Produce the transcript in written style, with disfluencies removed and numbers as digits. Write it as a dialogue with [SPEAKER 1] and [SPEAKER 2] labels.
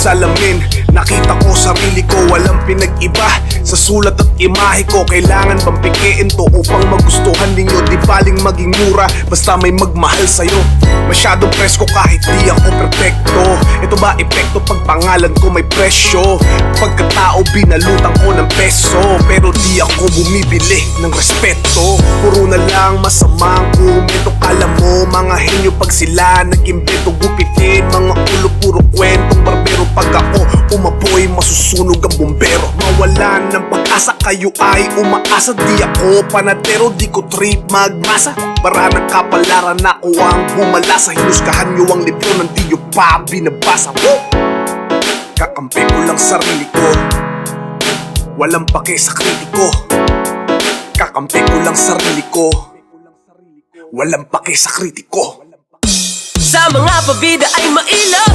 [SPEAKER 1] salamin, nakita ko sarili ko, walang pinag-iba. Sa sulat at imahe ko, kailangan bang pikiin to upang magustuhan ninyo? Di baling maging mura, basta may magmahal sa'yo. Masyadong presko kahit di ako perfecto. Ito ba epekto pag pangalan ko may presyo? Pagkatao binalutan ko ng peso, pero di ako bumibili ng respeto. Puro na lang masamang komento. Kala mo mga henyo pag sila nag-imbento, gupitin mga ulo puro kwentong barbero. Pag ako umapoy masusunog ang bumbero. Mawalan ng pag-asa, kayo ay umaasa. Di ako panadero, di ko trip magmasa. Para ng kapalaran ako ang bumalasa. Hinusgahan nyo ang libro ng di nyo pa binabasa. Kakampi ko lang sarili ko, walang pake sa kritiko. Kakampi ko lang sarili ko, walang pake sa kritiko.
[SPEAKER 2] Sa mga pabida ay mailap,